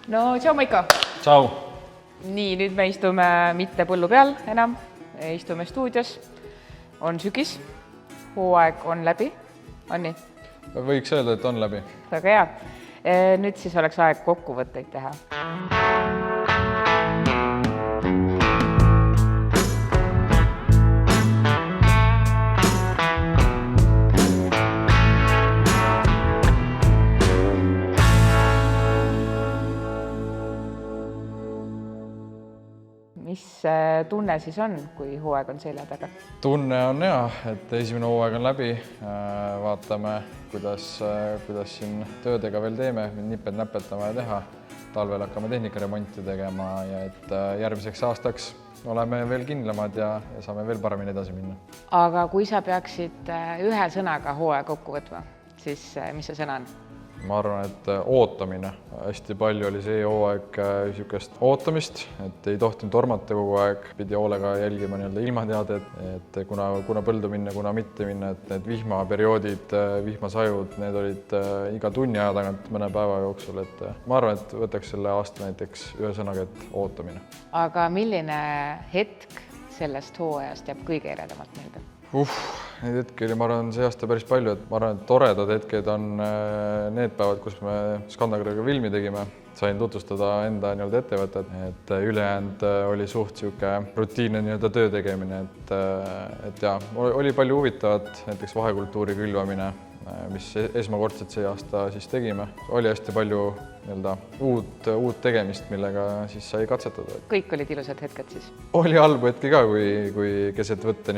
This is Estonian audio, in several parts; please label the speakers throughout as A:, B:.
A: No tšau, Maiko!
B: Tšau!
A: Nii, nüüd me istume mitte põllu peal enam, istume stuudios, on sügis, hooaeg on läbi, on nii?
B: Võiks öelda, et on läbi.
A: Väga hea. Nüüd siis oleks aeg kokkuvõtteid teha. Mis tunne siis on, kui hooaeg on selja taga?
B: Tunne on hea, et esimene hooaeg on läbi. Vaatame, kuidas siin töödega veel teeme, niped näpetama ja teha. Talvel hakkame tehnikaremonti tegema ja et järgmiseks aastaks oleme veel kindlamad ja saame veel paremini edasi minna.
A: Aga kui sa peaksid ühe sõnaga hooaeg kokku võtma, siis mis see sõna on?
B: Ma arvan, et ootamine. Hästi palju oli see hooaeg niisugust ootamist, et ei tohtinud tormata kogu aeg, pidi hoolega jälgima ilmateadet, et kuna põldu minna, kuna mitte minna, et need vihmaperioodid, vihmasajud, need olid iga tunni aja tagant mõne päeva jooksul, et ma arvan, et võtaks selle aasta näiteks ühe sõnaga, et ootamine.
A: Aga milline hetk sellest hooajast jääb kõige eredamalt meelde?
B: Neid hetki oli, ma arvan, see aasta päris palju, et ma arvan, et toredad hetked on need päevad, kus me Skandagrega filmi tegime. Sain tutvustada enda ettevõtet, et ülejäänud oli suht siuke rutiinne töö tegemine, et ja, oli palju huvitavat, näiteks vahekultuuri külvamine, mis esmakordselt see aasta siis tegime. Oli hästi palju uut tegemist, millega siis sai katsetada.
A: Kõik olid ilusad hetked siis?
B: Oli halbu hetki ka, kui keset võtta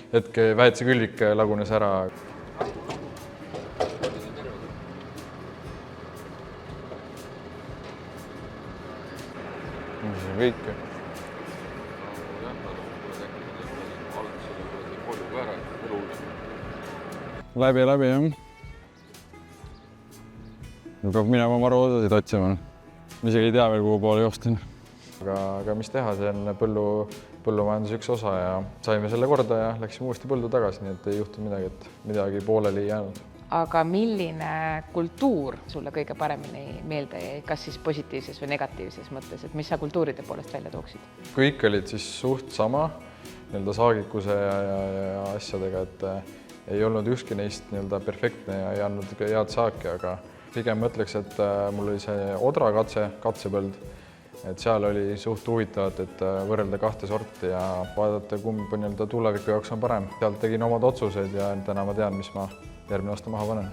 B: hetke väetsekülvik lagunes ära. Mis on kõik? Läbi, jah. Nüüd peab minema maru osasid otsima. Ma isegi ei tea veel, kuhu poole joostin. Aga mis teha, see on põllumajanduse üks osa ja saime selle korda ja läksime uuesti põldu tagasi, nii et ei juhtu midagi, et midagi pooleli ei jäänud.
A: Aga milline kultuur sulle kõige paremini meelde jäi, kas siis positiivses või negatiivses mõttes, et mis sa kultuuride poolest välja tooksid?
B: Kõik olid siis suht sama, saagikuse ja asjadega, et ei olnud ükski neist perfektne ja ei andnud head saaki, aga pigem mõtleks, et mul oli see odra katsepõld, et seal oli suht huvitavat, et võrrelda kahte sorti ja vaadata, kumb tuleviku jaoks on parem. Sealt tegin omad otsused ja täna ma tean, mis ma järgmine aasta maha panen.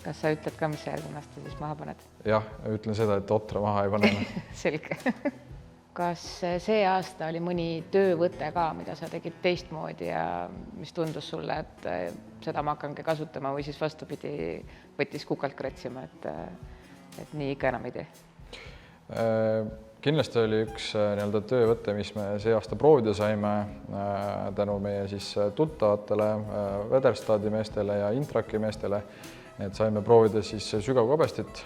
A: Kas sa ütled ka, mis sa järgmine aasta siis maha paned?
B: Jah, ütlen seda, et otra maha ei pane.
A: Selge. Kas see aasta oli mõni töövõte ka, mida sa tegid teistmoodi ja mis tundus sulle, et seda ma hakkangi kasutama või siis vastupidi võttis kukalt kratsima, et nii ikka enam ei tee?
B: Kindlasti oli üks töövõte, mis me see aasta proovida saime tänu meie tuttavatele Vederstadi meestele ja Intraki meestele, et saime proovida sügavkobestit.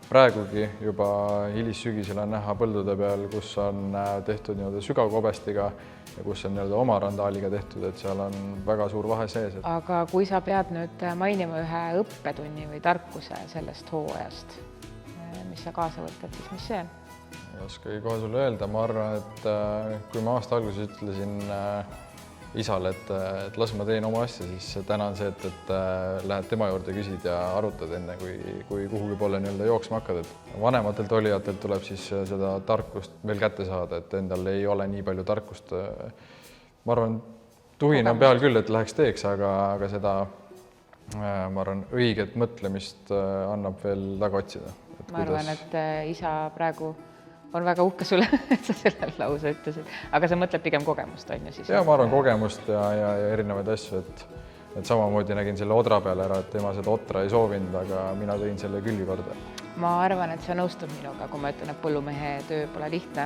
B: Praegugi juba hilissügisel on näha põldude peal, kus on tehtud sügavkobestiga ja kus on oma randaaliga tehtud, et seal on väga suur vahe sees.
A: Aga kui sa pead nüüd mainima ühe õppetunni või tarkuse sellest hooajast, mis sa kaasa võtad, siis mis see on?
B: Ei oskagi kohe sulle öelda, ma arvan, et kui ma aasta alguses ütlesin isale, et las ma teen oma asja, siis täna on see, et lähed tema juurde, küsid ja arutad enne, kui kuhugi poole jooksma hakkad. Vanematelt olijatelt tuleb siis seda tarkust veel kätte saada, et endal ei ole nii palju tarkust. Ma arvan, tuhin on peal küll, et läheks teeks, aga seda, ma arvan, õiget mõtlemist annab veel taga otsida.
A: Ma arvan, et isa praegu on väga uhke sulle, et sa sellel lause ütlesid. Aga sa mõtled pigem kogemust, on ju siis?
B: Ja ma arvan kogemust ja erinevaid asju, et samamoodi nägin selle odra peale ära, et tema seda otra ei soovinud, aga mina tõin selle külli korda.
A: Ma arvan, et sa nõustud minuga, kui ma ütlen, et põllumehe töö pole lihtne.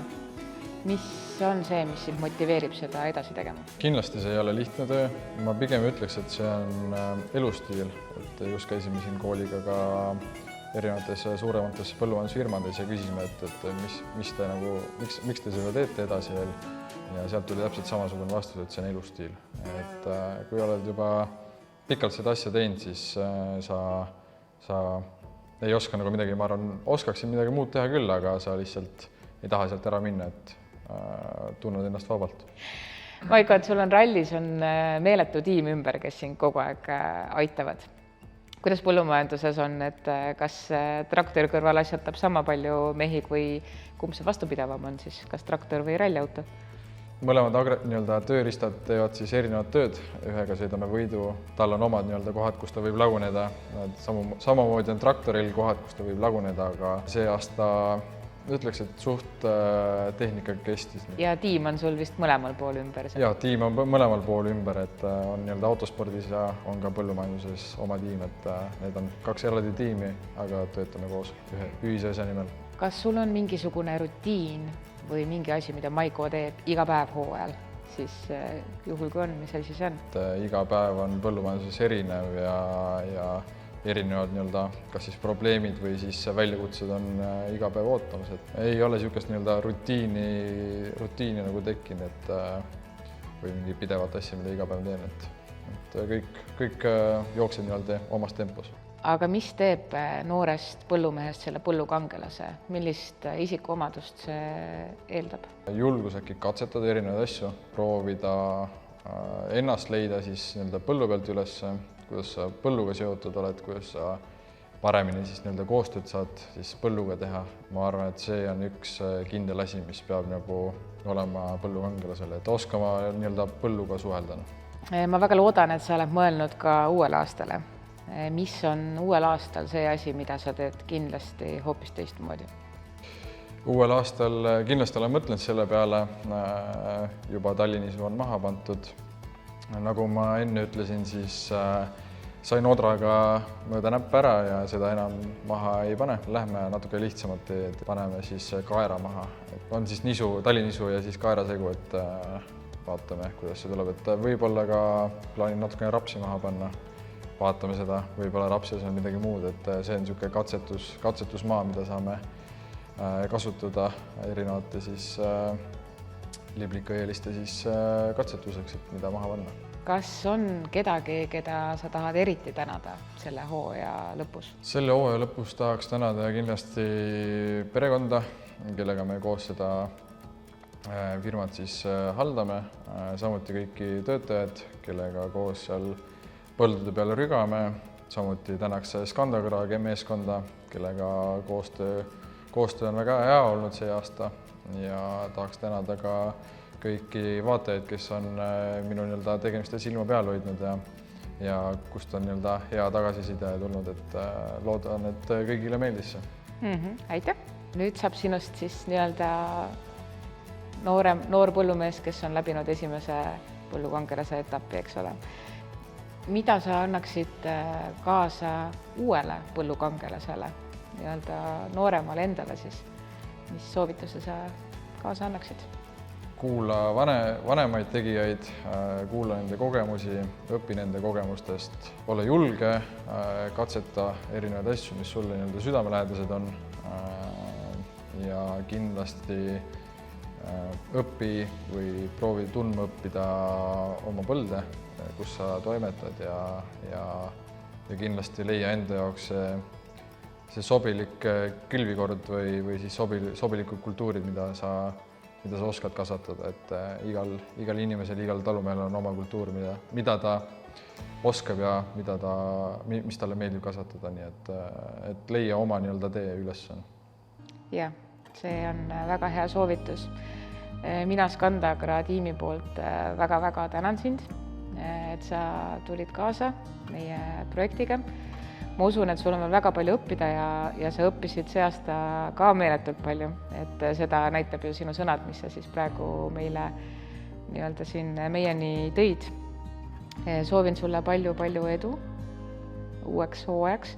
A: Mis on see, mis sind motiveerib seda edasi tegema? Kindlasti
B: see ei ole lihtne töö. Ma pigem ütleks, et see on elustiil, et just käisime siin kooliga ka erinevates suuremates põllumajandusfirmades ja küsisime, et miks te seda teete edasi veel. Ja sealt tuli täpselt samasugune vastus, et see on elustiil. Et kui oled juba pikalt seda asja teinud, siis sa ei oska nagu midagi, ma arvan, oskaksin midagi muud teha küll, aga sa lihtsalt ei taha sealt ära minna, et tunned ennast vabalt.
A: Maiko, et sul on rallis on meeletu tiim ümber, kes sind kogu aeg aitavad. Kuidas põllumajanduses on, et kas traktori kõrval asjatab sama palju mehi kui kumb see vastupidavam on siis, kas traktor või ralliauto?
B: Mõlemad tööriistad teevad siis erinevat tööd, ühega sõidame võidu, tal on omad kohad, kus ta võib laguneda, samamoodi on traktoril kohad, kus ta võib laguneda, aga see aasta ütleks, et suht tehnika kestis.
A: Ja tiim on sul vist mõlemal pool ümber?
B: Ja, tiim on mõlemal pool ümber, et on autospordis ja on ka põllumajanduses oma tiim, et need on 2 eraldi tiimi, aga töötame koos ühe ühise asja nimel.
A: Kas sul on mingisugune rutiin või mingi asi, mida Maiko teeb iga päev hooajal, siis juhul kui on, mis asi see on?
B: Iga päev on põllumajanduses erinev ja erinevad kas siis probleemid või siis väljakutsed on iga päev ootamas, et ei ole niisugust rutiini nagu tekkinud, või mingi pidevat asja, mida iga päev teen, et kõik jookseb omas tempos.
A: Aga mis teeb noorest põllumehest selle põllukangelase? Millist isikuomadust see eeldab?
B: Julgus äkki katsetada erinevaid asju, proovida ennast leida siis põllu pealt üles, kuidas sa põlluga seotud oled, kuidas sa paremini siis koostööd saad siis põlluga teha. Ma arvan, et see on üks kindel asi, mis peab olema põllukangelasele, et oskama põlluga suhelda.
A: Ma väga loodan, et sa oled mõelnud ka uuele aastale. Mis on uuel aastal see asi, mida sa teed kindlasti hoopis teistmoodi?
B: Uuel aastal kindlasti olen mõtlenud selle peale, juba Tallinnisu on maha pantud. Nagu ma enne ütlesin, siis sain odraga mööda näpp ära ja seda enam maha ei pane. Lähme natuke lihtsamalt teed, paneme siis kaera maha. On siis Tallinnisu ja siis kaerasegu, et vaatame, kuidas see tuleb. Et võib-olla ka plaanin natukene rapsi maha panna. Vaatame seda, võib-olla rapses on midagi muud, et see on niisugune katsetusmaa, mida saame kasutada erinevate siis liblikaeeliste siis katsetuseks, et mida maha panna.
A: Kas on kedagi, keda sa tahad eriti tänada selle hooaja lõpus?
B: Selle hooaja lõpus tahaks tänada kindlasti perekonda, kellega me koos seda firmat siis haldame, samuti kõiki töötajad, kellega koos seal põldude peale rügame, samuti tänaks Skandagora meeskonda, kellega koostöö on väga hea olnud see aasta ja tahaks tänada ka kõiki vaatajaid, kes on minu tegemiste silma peal hoidnud ja kust on hea tagasiside tulnud, et loodan, et kõigile meeldis see.
A: Aitäh! Nüüd saab sinust siis noor põllumees, kes on läbinud esimese põllukangelase etappi, eks ole. Mida sa annaksid kaasa uuele põllukangelasele, nooremale endale siis? Mis soovituse sa kaasa annaksid?
B: Kuula vanemaid tegijaid, kuula nende kogemusi, õpi nende kogemustest, ole julge, katseta erinevaid asju, mis sulle südamelähedased on ja kindlasti õpi või proovi tundma õppida oma põlde, kus sa toimetad ja kindlasti leia enda jaoks see sobilik külvikord või siis sobilikud kultuurid, mida sa oskad kasvatada, et igal inimesel, igal talumehel on oma kultuur, mida ta oskab ja mis talle meeldib kasvatada, nii et leia oma tee üles.
A: Jah, see on väga hea soovitus. Mina Skandagora tiimi poolt väga-väga tänan sind, et sa tulid kaasa meie projektiga. Ma usun, et sul on veel väga palju õppida ja sa õppisid see aasta ka meeletult palju, et seda näitab ju sinu sõnad, mis sa siis praegu meile siin meieni tõid. Soovin sulle palju edu uueks hooajaks.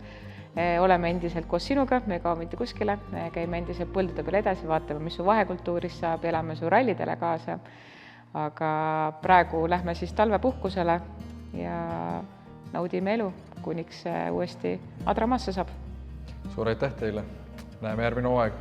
A: Oleme endiselt koos sinuga, me ei kao mitte kuskile, käime endiselt põldude peal edasi, vaatame, mis su vahekultuuris saab, elame su rallidele kaasa. Aga praegu lähme siis talvepuhkusele ja naudime elu, kuniks uuesti Adramaasse saab.
B: Suur aitäh teile, näeme järgmine hooaeg.